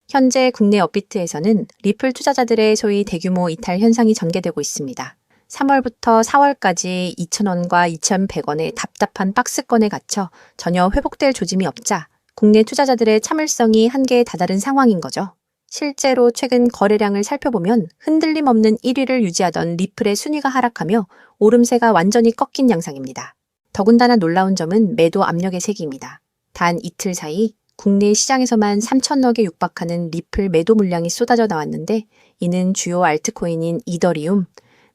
현재 국내 업비트에서는 리플 투자자들의 소위 대규모 이탈 현상이 전개되고 있습니다. 3월부터 4월까지 2,000원과 2,100원의 답답한 박스권에 갇혀 전혀 회복될 조짐이 없자 국내 투자자들의 참을성이 한계에 다다른 상황인 거죠. 실제로 최근 거래량을 살펴보면 흔들림 없는 1위를 유지하던 리플의 순위가 하락하며 오름세가 완전히 꺾인 양상입니다. 더군다나 놀라운 점은 매도 압력의 세기입니다. 단 이틀 사이 국내 시장에서만 3,000억에 육박하는 리플 매도 물량이 쏟아져 나왔는데 이는 주요 알트코인인 이더리움,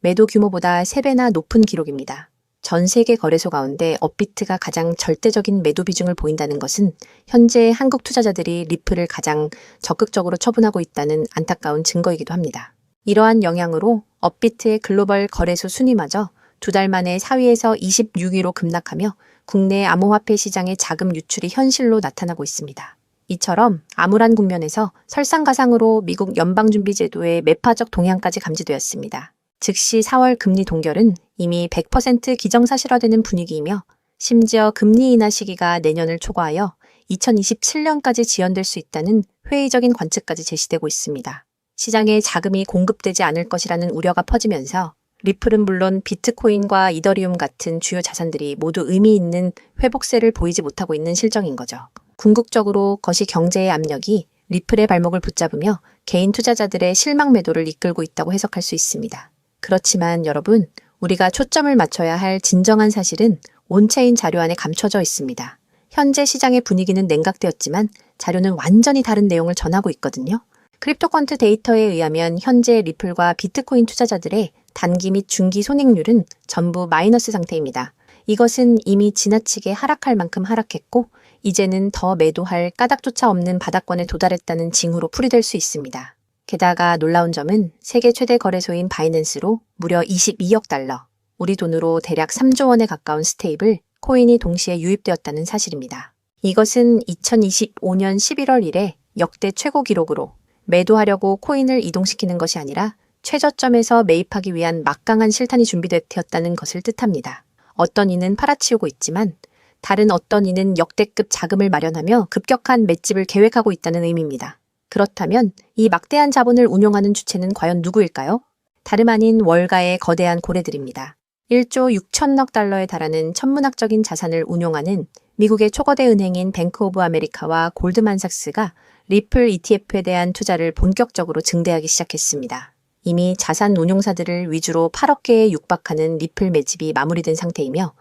매도 규모보다 3배나 높은 기록입니다. 전 세계 거래소 가운데 업비트가 가장 절대적인 매도 비중을 보인다는 것은 현재 한국 투자자들이 리플을 가장 적극적으로 처분하고 있다는 안타까운 증거이기도 합니다. 이러한 영향으로 업비트의 글로벌 거래소 순위마저 2달 만에 4위에서 26위로 급락하며 국내 암호화폐 시장의 자금 유출이 현실로 나타나고 있습니다. 이처럼 암울한 국면에서 설상가상으로 미국 연방준비제도의 매파적 동향까지 감지되었습니다. 즉시 4월 금리 동결은 이미 100% 기정사실화되는 분위기이며 심지어 금리 인하 시기가 내년을 초과하여 2027년까지 지연될 수 있다는 회의적인 관측까지 제시되고 있습니다. 시장에 자금이 공급되지 않을 것이라는 우려가 퍼지면서 리플은 물론 비트코인과 이더리움 같은 주요 자산들이 모두 의미 있는 회복세를 보이지 못하고 있는 실정인 거죠. 궁극적으로 거시 경제의 압력이 리플의 발목을 붙잡으며 개인 투자자들의 실망 매도를 이끌고 있다고 해석할 수 있습니다. 그렇지만 여러분, 우리가 초점을 맞춰야 할 진정한 사실은 온체인 자료 안에 감춰져 있습니다. 현재 시장의 분위기는 냉각되었지만 자료는 완전히 다른 내용을 전하고 있거든요. 크립토컨트 데이터에 의하면 현재 리플과 비트코인 투자자들의 단기 및 중기 손익률은 전부 마이너스 상태입니다. 이것은 이미 지나치게 하락할 만큼 하락했고 이제는 더 매도할 까닭조차 없는 바닥권에 도달했다는 징후로 풀이될 수 있습니다. 게다가 놀라운 점은 세계 최대 거래소인 바이낸스로 무려 22억 달러, 우리 돈으로 대략 3조 원에 가까운 스테이블, 코인이 동시에 유입되었다는 사실입니다. 이것은 2025년 11월 이래 역대 최고 기록으로 매도하려고 코인을 이동시키는 것이 아니라 최저점에서 매입하기 위한 막강한 실탄이 준비되었다는 것을 뜻합니다. 어떤 이는 팔아치우고 있지만 다른 어떤 이는 역대급 자금을 마련하며 급격한 맷집을 계획하고 있다는 의미입니다. 그렇다면 이 막대한 자본을 운용하는 주체는 과연 누구일까요? 다름 아닌 월가의 거대한 고래들입니다. 1조 6천억 달러에 달하는 천문학적인 자산을 운용하는 미국의 초거대 은행인 뱅크 오브 아메리카와 골드만삭스가 리플 ETF에 대한 투자를 본격적으로 증대하기 시작했습니다. 이미 자산 운용사들을 위주로 8억 개에 육박하는 리플 매집이 마무리된 상태이며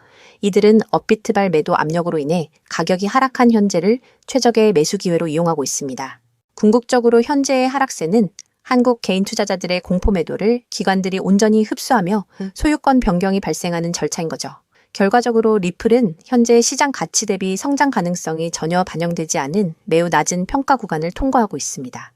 이들은 업비트발 매도 압력으로 인해 가격이 하락한 현재를 최적의 매수 기회로 이용하고 있습니다. 궁극적으로 현재의 하락세는 한국 개인 투자자들의 공포 매도를 기관들이 온전히 흡수하며 소유권 변경이 발생하는 절차인 거죠. 결과적으로 리플은 현재 시장 가치 대비 성장 가능성이 전혀 반영되지 않은 매우 낮은 평가 구간을 통과하고 있습니다.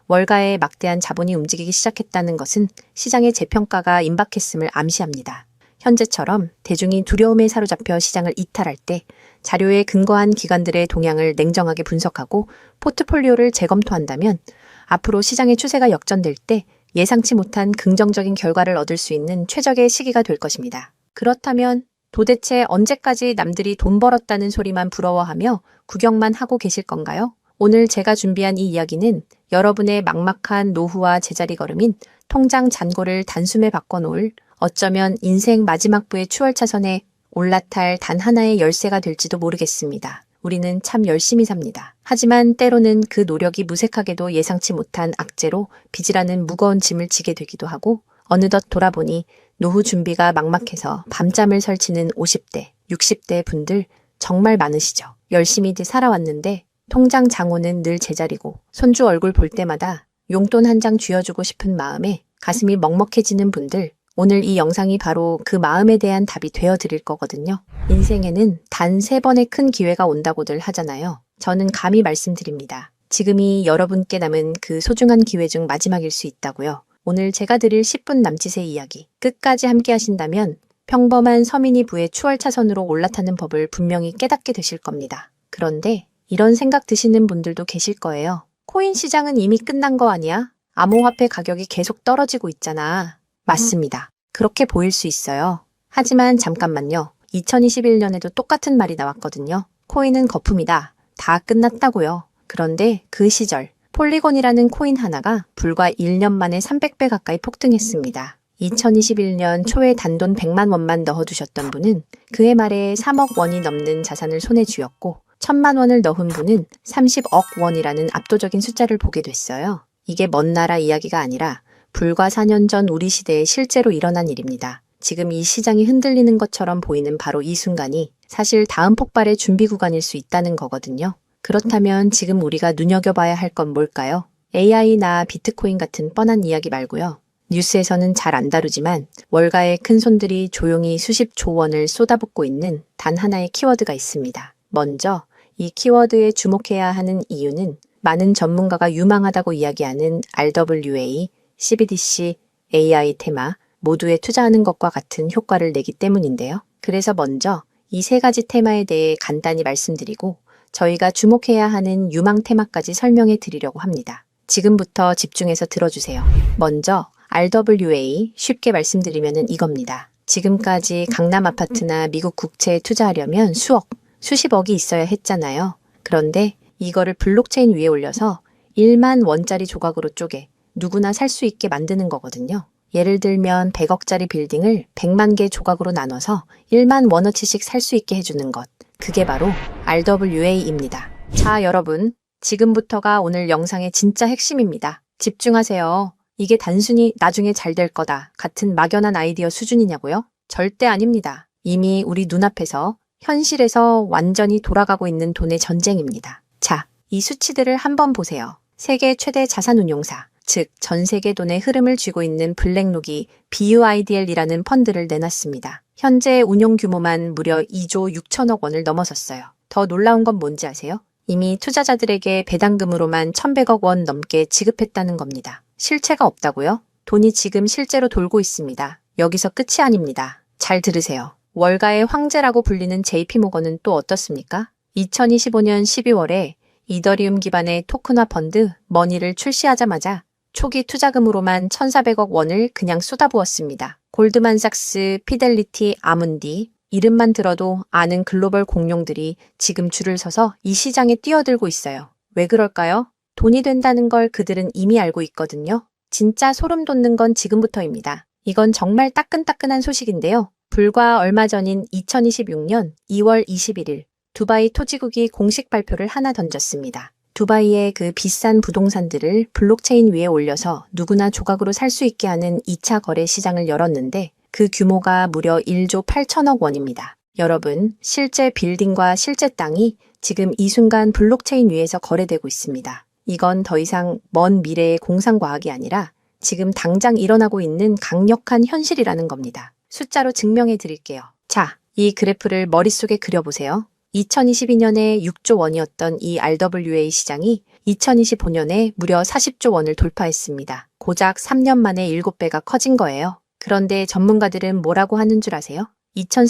월가의 막대한 자본이 움직이기 시작했다는 것은 시장의 재평가가 임박했음을 암시합니다. 현재처럼 대중이 두려움에 사로잡혀 시장을 이탈할 때 자료에 근거한 기관들의 동향을 냉정하게 분석하고 포트폴리오를 재검토한다면 앞으로 시장의 추세가 역전될 때 예상치 못한 긍정적인 결과를 얻을 수 있는 최적의 시기가 될 것입니다. 그렇다면 도대체 언제까지 남들이 돈 벌었다는 소리만 부러워하며 구경만 하고 계실 건가요? 오늘 제가 준비한 이 이야기는 여러분의 막막한 노후와 제자리 걸음인 통장 잔고를 단숨에 바꿔놓을 어쩌면 인생 마지막부의 추월차선에 올라탈 단 하나의 열쇠가 될지도 모르겠습니다. 우리는 참 열심히 삽니다. 하지만 때로는 그 노력이 무색하게도 예상치 못한 악재로 빚이라는 무거운 짐을 지게 되기도 하고 어느덧 돌아보니 노후 준비가 막막해서 밤잠을 설치는 50대, 60대 분들 정말 많으시죠. 열심히들 살아왔는데 통장 잔고는 늘 제자리고 손주 얼굴 볼 때마다 용돈 한 장 쥐어주고 싶은 마음에 가슴이 먹먹해지는 분들, 오늘 이 영상이 바로 그 마음에 대한 답이 되어드릴 거거든요. 인생에는 단 3번의 큰 기회가 온다고들 하잖아요. 저는 감히 말씀드립니다. 지금이 여러분께 남은 그 소중한 기회 중 마지막일 수 있다고요. 오늘 제가 드릴 10분 남짓의 이야기 끝까지 함께 하신다면 평범한 서민이 부의 추월차선으로 올라타는 법을 분명히 깨닫게 되실 겁니다. 그런데 이런 생각 드시는 분들도 계실 거예요. 코인 시장은 이미 끝난 거 아니야? 암호화폐 가격이 계속 떨어지고 있잖아. 맞습니다. 그렇게 보일 수 있어요. 하지만 잠깐만요. 2021년에도 똑같은 말이 나왔거든요. 코인은 거품이다. 다 끝났다고요. 그런데 그 시절 폴리곤이라는 코인 하나가 불과 1년 만에 300배 가까이 폭등했습니다. 2021년 초에 단돈 100만 원만 넣어두셨던 분은 그해 말에 3억 원이 넘는 자산을 손에 쥐었고 1000만 원을 넣은 분은 30억 원이라는 압도적인 숫자를 보게 됐어요. 이게 먼 나라 이야기가 아니라 불과 4년 전 우리 시대에 실제로 일어난 일입니다. 지금 이 시장이 흔들리는 것처럼 보이는 바로 이 순간이 사실 다음 폭발의 준비 구간일 수 있다는 거거든요. 그렇다면 지금 우리가 눈여겨봐야 할 건 뭘까요? AI나 비트코인 같은 뻔한 이야기 말고요. 뉴스에서는 잘 안 다루지만 월가의 큰손들이 조용히 수십조 원을 쏟아붓고 있는 단 하나의 키워드가 있습니다. 먼저 이 키워드에 주목해야 하는 이유는 많은 전문가가 유망하다고 이야기하는 RWA, CBDC, AI 테마 모두에 투자하는 것과 같은 효과를 내기 때문인데요. 그래서 먼저 이 세 가지 테마에 대해 간단히 말씀드리고 저희가 주목해야 하는 유망 테마까지 설명해 드리려고 합니다. 지금부터 집중해서 들어주세요. 먼저 RWA 쉽게 말씀드리면 이겁니다. 지금까지 강남 아파트나 미국 국채에 투자하려면 수억, 수십억이 있어야 했잖아요. 그런데 이거를 블록체인 위에 올려서 1만 원짜리 조각으로 쪼개 누구나 살 수 있게 만드는 거거든요. 예를 들면 100억짜리 빌딩을 100만 개 조각으로 나눠서 1만 원어치씩 살 수 있게 해주는 것. 그게 바로 RWA입니다. 자, 여러분. 지금부터가 오늘 영상의 진짜 핵심입니다. 집중하세요. 이게 단순히 나중에 잘 될 거다 같은 막연한 아이디어 수준이냐고요? 절대 아닙니다. 이미 우리 눈앞에서 현실에서 완전히 돌아가고 있는 돈의 전쟁입니다. 자, 이 수치들을 한번 보세요. 세계 최대 자산운용사, 즉 전 세계 돈의 흐름을 쥐고 있는 블랙록이 BUIDL이라는 펀드를 내놨습니다. 현재 운용 규모만 무려 2조 6천억 원을 넘어섰어요. 더 놀라운 건 뭔지 아세요? 이미 투자자들에게 배당금으로만 1100억 원 넘게 지급했다는 겁니다. 실체가 없다고요? 돈이 지금 실제로 돌고 있습니다. 여기서 끝이 아닙니다. 잘 들으세요. 월가의 황제라고 불리는 JP모건은 또 어떻습니까? 2025년 12월에 이더리움 기반의 토큰화 펀드 머니를 출시하자마자 초기 투자금으로만 1,400억 원을 그냥 쏟아부었습니다. 골드만삭스, 피델리티, 아문디 이름만 들어도 아는 글로벌 공룡들이 지금 줄을 서서 이 시장에 뛰어들고 있어요. 왜 그럴까요? 돈이 된다는 걸 그들은 이미 알고 있거든요. 진짜 소름 돋는 건 지금부터입니다. 이건 정말 따끈따끈한 소식인데요. 불과 얼마 전인 2026년 2월 21일 두바이 토지국이 공식 발표를 하나 던졌습니다. 두바이의 그 비싼 부동산들을 블록체인 위에 올려서 누구나 조각으로 살 수 있게 하는 2차 거래 시장을 열었는데 그 규모가 무려 1조 8천억 원입니다. 여러분, 실제 빌딩과 실제 땅이 지금 이 순간 블록체인 위에서 거래되고 있습니다. 이건 더 이상 먼 미래의 공상과학이 아니라 지금 당장 일어나고 있는 강력한 현실이라는 겁니다. 숫자로 증명해 드릴게요. 자, 이 그래프를 머릿속에 그려보세요. 2022년에 6조 원이었던 이 RWA 시장이 2025년에 무려 40조 원을 돌파했습니다. 고작 3년 만에 7배가 커진 거예요. 그런데 전문가들은 뭐라고 하는 줄 아세요?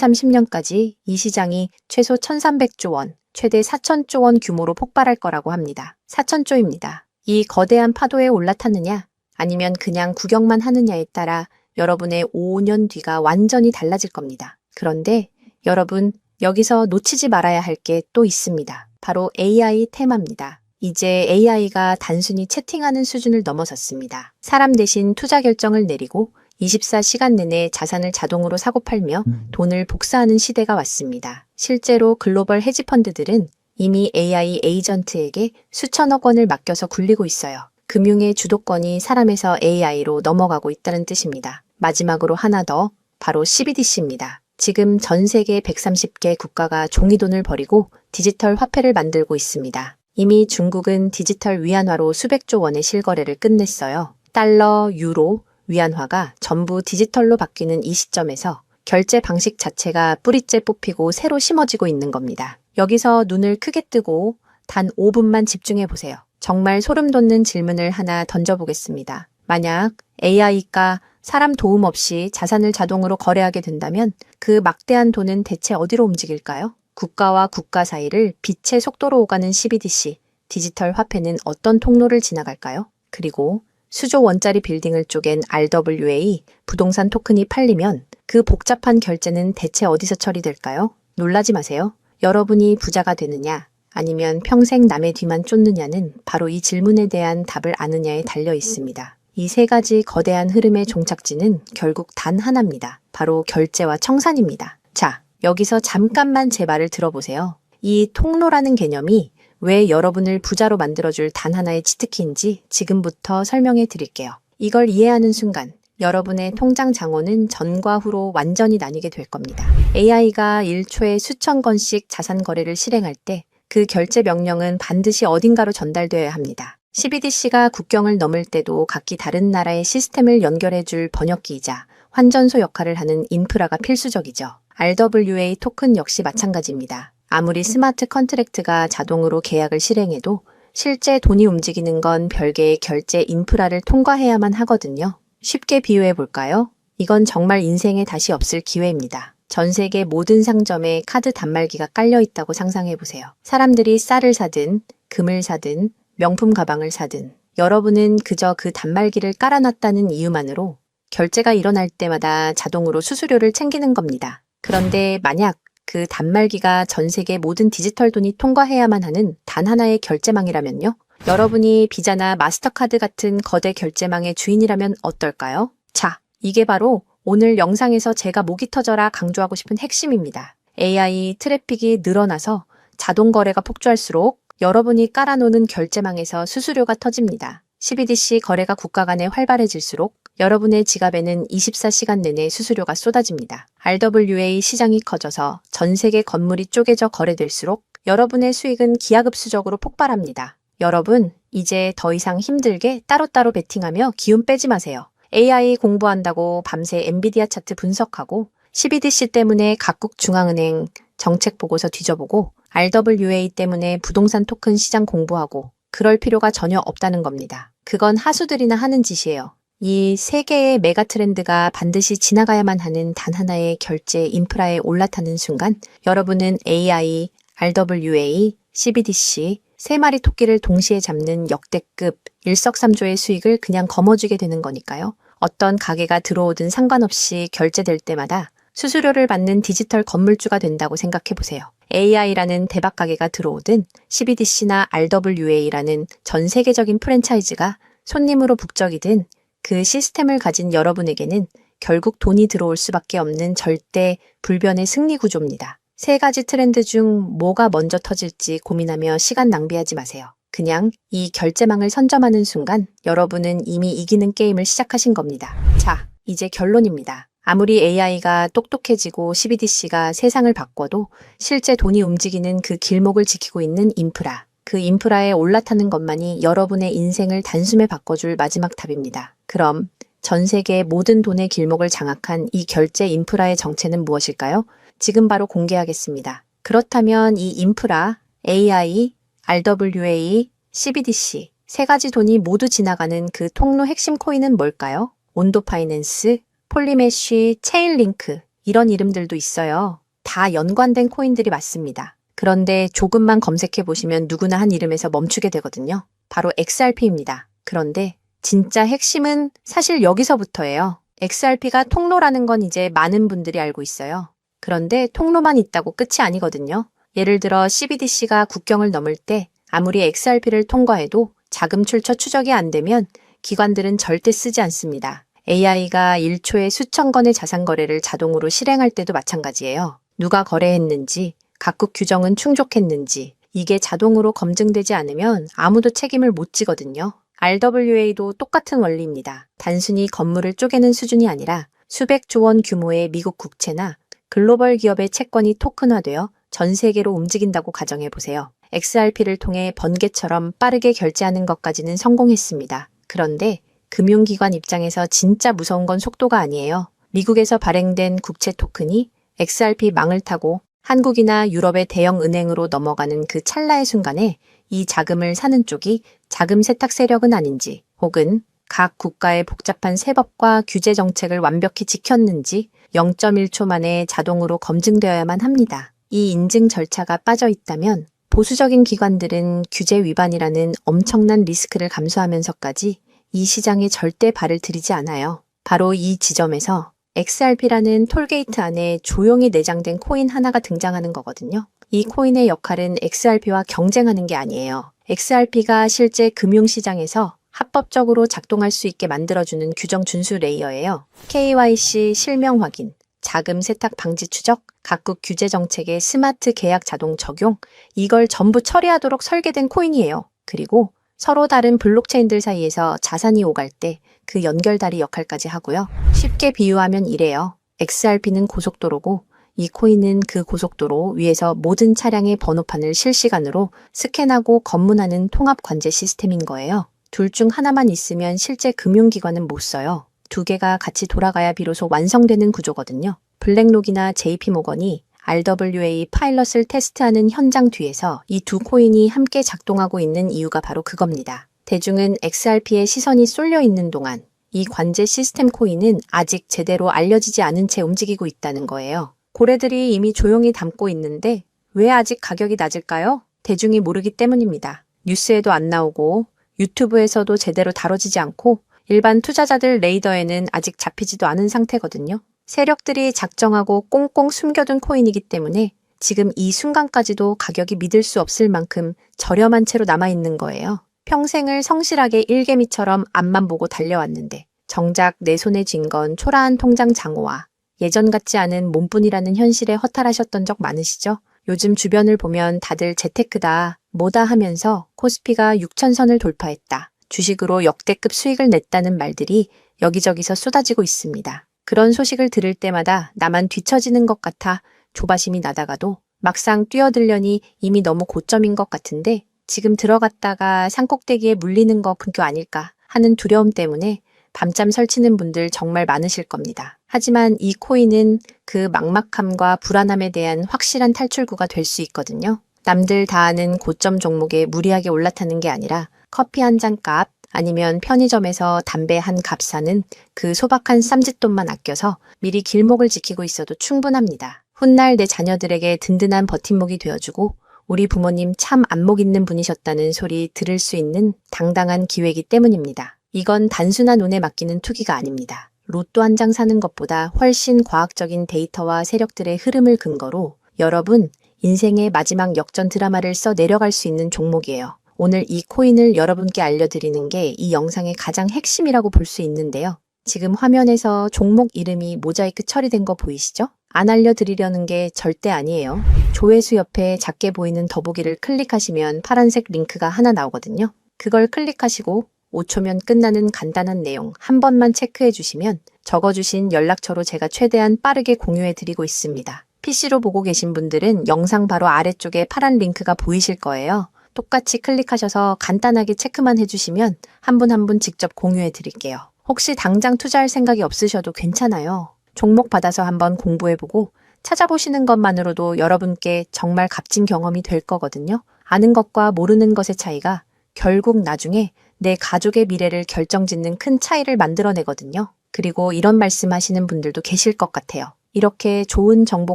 2030년까지 이 시장이 최소 1300조 원, 최대 4000조 원 규모로 폭발할 거라고 합니다. 4000조입니다. 이 거대한 파도에 올라탔느냐 아니면 그냥 구경만 하느냐에 따라 여러분의 5년 뒤가 완전히 달라질 겁니다. 그런데 여러분 여기서 놓치지 말아야 할 게 또 있습니다. 바로 AI 테마입니다. 이제 AI가 단순히 채팅하는 수준을 넘어섰습니다. 사람 대신 투자 결정을 내리고 24시간 내내 자산을 자동으로 사고 팔며 돈을 복사하는 시대가 왔습니다. 실제로 글로벌 헤지펀드들은 이미 AI 에이전트에게 수천억 원을 맡겨서 굴리고 있어요. 금융의 주도권이 사람에서 AI로 넘어가고 있다는 뜻입니다. 마지막으로 하나 더, 바로 CBDC입니다. 지금 전 세계 130개 국가가 종이돈을 버리고 디지털 화폐를 만들고 있습니다. 이미 중국은 디지털 위안화로 수백조 원의 실거래를 끝냈어요. 달러, 유로, 위안화가 전부 디지털로 바뀌는 이 시점에서 결제 방식 자체가 뿌리째 뽑히고 새로 심어지고 있는 겁니다. 여기서 눈을 크게 뜨고 단 5분만 집중해 보세요. 정말 소름 돋는 질문을 하나 던져보겠습니다. 만약 AI가 사람 도움 없이 자산을 자동으로 거래하게 된다면 그 막대한 돈은 대체 어디로 움직일까요? 국가와 국가 사이를 빛의 속도로 오가는 CBDC, 디지털 화폐는 어떤 통로를 지나갈까요? 그리고 수조 원짜리 빌딩을 쪼갠 RWA, 부동산 토큰이 팔리면 그 복잡한 결제는 대체 어디서 처리될까요? 놀라지 마세요. 여러분이 부자가 되느냐, 아니면 평생 남의 뒤만 쫓느냐는 바로 이 질문에 대한 답을 아느냐에 달려 있습니다. 이 세 가지 거대한 흐름의 종착지는 결국 단 하나입니다. 바로 결제와 청산입니다. 자, 여기서 잠깐만 제 말을 들어보세요. 이 통로라는 개념이 왜 여러분을 부자로 만들어줄 단 하나의 치트키인지 지금부터 설명해 드릴게요. 이걸 이해하는 순간 여러분의 통장 잔고는 전과 후로 완전히 나뉘게 될 겁니다. AI가 1초에 수천 건씩 자산 거래를 실행할 때 그 결제 명령은 반드시 어딘가로 전달되어야 합니다. CBDC가 국경을 넘을 때도 각기 다른 나라의 시스템을 연결해줄 번역기이자 환전소 역할을 하는 인프라가 필수적이죠. RWA 토큰 역시 마찬가지입니다. 아무리 스마트 컨트랙트가 자동으로 계약을 실행해도 실제 돈이 움직이는 건 별개의 결제 인프라를 통과해야만 하거든요. 쉽게 비유해 볼까요? 이건 정말 인생에 다시 없을 기회입니다. 전 세계 모든 상점에 카드 단말기가 깔려 있다고 상상해 보세요. 사람들이 쌀을 사든, 금을 사든, 명품 가방을 사든, 여러분은 그저 그 단말기를 깔아놨다는 이유만으로 결제가 일어날 때마다 자동으로 수수료를 챙기는 겁니다. 그런데 만약 그 단말기가 전 세계 모든 디지털 돈이 통과해야만 하는 단 하나의 결제망이라면요? 여러분이 비자나 마스터카드 같은 거대 결제망의 주인이라면 어떨까요? 자, 이게 바로 오늘 영상에서 제가 목이 터져라 강조하고 싶은 핵심입니다. AI 트래픽이 늘어나서 자동 거래가 폭주할수록 여러분이 깔아놓는 결제망에서 수수료가 터집니다. CBDC 거래가 국가 간에 활발해질수록 여러분의 지갑에는 24시간 내내 수수료가 쏟아집니다. RWA 시장이 커져서 전 세계 건물이 쪼개져 거래될수록 여러분의 수익은 기하급수적으로 폭발합니다. 여러분, 이제 더 이상 힘들게 따로따로 베팅하며 기운 빼지 마세요. AI 공부한다고 밤새 엔비디아 차트 분석하고 CBDC 때문에 각국 중앙은행 정책 보고서 뒤져보고 RWA 때문에 부동산 토큰 시장 공부하고 그럴 필요가 전혀 없다는 겁니다. 그건 하수들이나 하는 짓이에요. 이 세 개의 메가 트렌드가 반드시 지나가야만 하는 단 하나의 결제 인프라에 올라타는 순간 여러분은 AI, RWA, CBDC 세 마리 토끼를 동시에 잡는 역대급 일석삼조의 수익을 그냥 거머쥐게 되는 거니까요. 어떤 가게가 들어오든 상관없이 결제될 때마다 수수료를 받는 디지털 건물주가 된다고 생각해 보세요. AI라는 대박 가게가 들어오든 CBDC나 RWA라는 전 세계적인 프랜차이즈가 손님으로 북적이든 그 시스템을 가진 여러분에게는 결국 돈이 들어올 수밖에 없는 절대 불변의 승리 구조입니다. 세 가지 트렌드 중 뭐가 먼저 터질지 고민하며 시간 낭비하지 마세요. 그냥 이 결제망을 선점하는 순간 여러분은 이미 이기는 게임을 시작하신 겁니다. 자, 이제 결론입니다. 아무리 AI가 똑똑해지고 CBDC가 세상을 바꿔도 실제 돈이 움직이는 그 길목을 지키고 있는 인프라, 그 인프라에 올라타는 것만이 여러분의 인생을 단숨에 바꿔줄 마지막 답입니다. 그럼 전 세계 모든 돈의 길목을 장악한 이 결제 인프라의 정체는 무엇일까요? 지금 바로 공개하겠습니다. 그렇다면 이 인프라, AI, RWA, CBDC 세 가지 돈이 모두 지나가는 그 통로 핵심 코인은 뭘까요? 온도 파이낸스, 폴리메쉬, 체인링크 이런 이름들도 있어요. 다 연관된 코인들이 맞습니다. 그런데 조금만 검색해 보시면 누구나 한 이름에서 멈추게 되거든요. 바로 XRP입니다. 그런데 진짜 핵심은 사실 여기서부터예요. XRP가 통로라는 건 이제 많은 분들이 알고 있어요. 그런데 통로만 있다고 끝이 아니거든요. 예를 들어 CBDC가 국경을 넘을 때 아무리 XRP를 통과해도 자금 출처 추적이 안 되면 기관들은 절대 쓰지 않습니다. AI가 1초에 수천 건의 자산 거래를 자동으로 실행할 때도 마찬가지예요. 누가 거래했는지, 각국 규정은 충족했는지 이게 자동으로 검증되지 않으면 아무도 책임을 못 지거든요. RWA도 똑같은 원리입니다. 단순히 건물을 쪼개는 수준이 아니라 수백 조 원 규모의 미국 국채나 글로벌 기업의 채권이 토큰화되어 전 세계로 움직인다고 가정해보세요. XRP를 통해 번개처럼 빠르게 결제하는 것까지는 성공했습니다. 그런데 금융기관 입장에서 진짜 무서운 건 속도가 아니에요. 미국에서 발행된 국채 토큰이 XRP 망을 타고 한국이나 유럽의 대형 은행으로 넘어가는 그 찰나의 순간에 이 자금을 사는 쪽이 자금 세탁 세력은 아닌지 혹은 각 국가의 복잡한 세법과 규제 정책을 완벽히 지켰는지 0.1초 만에 자동으로 검증되어야만 합니다. 이 인증 절차가 빠져 있다면 보수적인 기관들은 규제 위반이라는 엄청난 리스크를 감수하면서까지 이 시장에 절대 발을 들이지 않아요. 바로 이 지점에서 XRP라는 톨게이트 안에 조용히 내장된 코인 하나가 등장하는 거거든요. 이 코인의 역할은 XRP와 경쟁하는 게 아니에요. XRP가 실제 금융시장에서 합법적으로 작동할 수 있게 만들어주는 규정 준수 레이어예요. KYC 실명 확인, 자금 세탁 방지 추적, 각국 규제 정책의 스마트 계약 자동 적용, 이걸 전부 처리하도록 설계된 코인이에요. 그리고 서로 다른 블록체인들 사이에서 자산이 오갈 때 그 연결다리 역할까지 하고요. 쉽게 비유하면 이래요. XRP는 고속도로고 이 코인은 그 고속도로 위에서 모든 차량의 번호판을 실시간으로 스캔하고 검문하는 통합 관제 시스템인 거예요. 둘 중 하나만 있으면 실제 금융기관은 못 써요. 두 개가 같이 돌아가야 비로소 완성되는 구조거든요. 블랙록이나 JP모건이 RWA 파일럿을 테스트하는 현장 뒤에서 이 두 코인이 함께 작동하고 있는 이유가 바로 그겁니다. 대중은 XRP에 시선이 쏠려 있는 동안 이 관제 시스템 코인은 아직 제대로 알려지지 않은 채 움직이고 있다는 거예요. 고래들이 이미 조용히 담고 있는데 왜 아직 가격이 낮을까요? 대중이 모르기 때문입니다. 뉴스에도 안 나오고 유튜브에서도 제대로 다뤄지지 않고 일반 투자자들 레이더에는 아직 잡히지도 않은 상태거든요. 세력들이 작정하고 꽁꽁 숨겨둔 코인이기 때문에 지금 이 순간까지도 가격이 믿을 수 없을 만큼 저렴한 채로 남아있는 거예요. 평생을 성실하게 일개미처럼 앞만 보고 달려왔는데 정작 내 손에 쥔 건 초라한 통장 잔고와 예전 같지 않은 몸뿐이라는 현실에 허탈하셨던 적 많으시죠? 요즘 주변을 보면 다들 재테크다, 뭐다 하면서 코스피가 6,000선을 돌파했다, 주식으로 역대급 수익을 냈다는 말들이 여기저기서 쏟아지고 있습니다. 그런 소식을 들을 때마다 나만 뒤처지는 것 같아 조바심이 나다가도 막상 뛰어들려니 이미 너무 고점인 것 같은데 지금 들어갔다가 산꼭대기에 물리는 거 근교 아닐까 하는 두려움 때문에 밤잠 설치는 분들 정말 많으실 겁니다. 하지만 이 코인은 그 막막함과 불안함에 대한 확실한 탈출구가 될 수 있거든요. 남들 다 아는 고점 종목에 무리하게 올라타는 게 아니라 커피 한 잔 값 아니면 편의점에서 담배 한 값 사는 그 소박한 쌈짓돈만 아껴서 미리 길목을 지키고 있어도 충분합니다. 훗날 내 자녀들에게 든든한 버팀목이 되어주고 우리 부모님 참 안목 있는 분이셨다는 소리 들을 수 있는 당당한 기회이기 때문입니다. 이건 단순한 운에 맡기는 투기가 아닙니다. 로또 한 장 사는 것보다 훨씬 과학적인 데이터와 세력들의 흐름을 근거로 여러분 인생의 마지막 역전 드라마를 써 내려갈 수 있는 종목이에요. 오늘 이 코인을 여러분께 알려드리는 게 이 영상의 가장 핵심이라고 볼 수 있는데요. 지금 화면에서 종목 이름이 모자이크 처리된 거 보이시죠? 안 알려드리려는 게 절대 아니에요. 조회수 옆에 작게 보이는 더보기를 클릭하시면 파란색 링크가 하나 나오거든요. 그걸 클릭하시고 5초면 끝나는 간단한 내용 한 번만 체크해 주시면 적어주신 연락처로 제가 최대한 빠르게 공유해 드리고 있습니다. PC로 보고 계신 분들은 영상 바로 아래쪽에 파란 링크가 보이실 거예요. 똑같이 클릭하셔서 간단하게 체크만 해주시면 한 분 한 분 직접 공유해 드릴게요. 혹시 당장 투자할 생각이 없으셔도 괜찮아요. 종목 받아서 한번 공부해보고 찾아보시는 것만으로도 여러분께 정말 값진 경험이 될 거거든요. 아는 것과 모르는 것의 차이가 결국 나중에 내 가족의 미래를 결정짓는 큰 차이를 만들어내거든요. 그리고 이런 말씀 하시는 분들도 계실 것 같아요. 이렇게 좋은 정보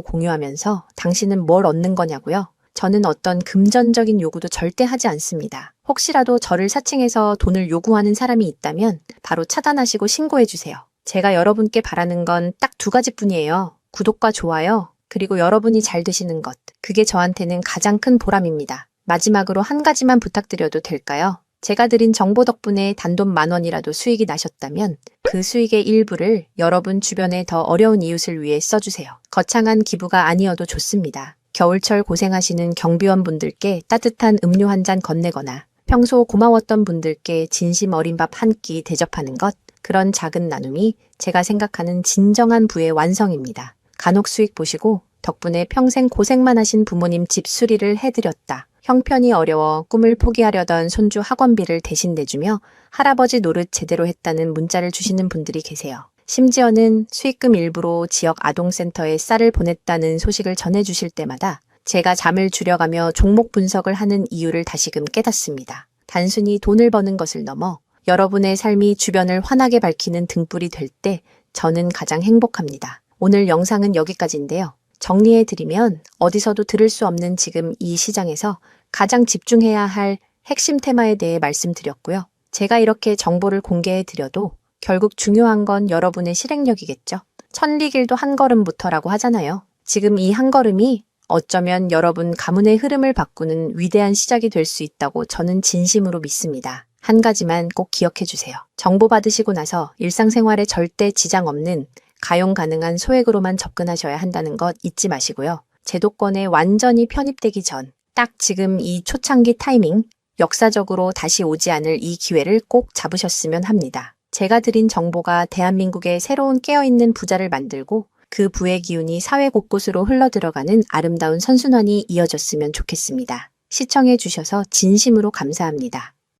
공유하면서 당신은 뭘 얻는 거냐고요? 저는 어떤 금전적인 요구도 절대 하지 않습니다. 혹시라도 저를 사칭해서 돈을 요구하는 사람이 있다면 바로 차단하시고 신고해주세요. 제가 여러분께 바라는 건 딱 두 가지뿐이에요. 구독과 좋아요, 그리고 여러분이 잘 되시는 것. 그게 저한테는 가장 큰 보람입니다. 마지막으로 한 가지만 부탁드려도 될까요? 제가 드린 정보 덕분에 단돈 10,000원이라도 수익이 나셨다면 그 수익의 일부를 여러분 주변에 더 어려운 이웃을 위해 써주세요. 거창한 기부가 아니어도 좋습니다. 겨울철 고생하시는 경비원분들께 따뜻한 음료 한 잔 건네거나 평소 고마웠던 분들께 진심 어린 밥 한 끼 대접하는 것, 그런 작은 나눔이 제가 생각하는 진정한 부의 완성입니다. 간혹 수익 보시고 덕분에 평생 고생만 하신 부모님 집 수리를 해드렸다. 형편이 어려워 꿈을 포기하려던 손주 학원비를 대신 내주며 할아버지 노릇 제대로 했다는 문자를 주시는 분들이 계세요. 심지어는 수익금 일부로 지역 아동센터에 쌀을 보냈다는 소식을 전해주실 때마다 제가 잠을 줄여가며 종목 분석을 하는 이유를 다시금 깨닫습니다. 단순히 돈을 버는 것을 넘어 여러분의 삶이 주변을 환하게 밝히는 등불이 될 때 저는 가장 행복합니다. 오늘 영상은 여기까지인데요. 정리해드리면 어디서도 들을 수 없는 지금 이 시장에서 가장 집중해야 할 핵심 테마에 대해 말씀드렸고요. 제가 이렇게 정보를 공개해드려도 결국 중요한 건 여러분의 실행력이겠죠. 천리길도 한 걸음부터라고 하잖아요. 지금 이 한 걸음이 어쩌면 여러분 가문의 흐름을 바꾸는 위대한 시작이 될 수 있다고 저는 진심으로 믿습니다. 한 가지만 꼭 기억해 주세요. 정보 받으시고 나서 일상생활에 절대 지장 없는 가용 가능한 소액으로만 접근하셔야 한다는 것 잊지 마시고요. 제도권에 완전히 편입되기 전, 딱 지금 이 초창기 타이밍, 역사적으로 다시 오지 않을 이 기회를 꼭 잡으셨으면 합니다. 제가 드린 정보가 대한민국의 새로운 깨어있는 부자를 만들고 그 부의 기운이 사회 곳곳으로 흘러들어가는 아름다운 선순환이 이어졌으면 좋겠습니다. 시청해 주셔서 진심으로 감사합니다.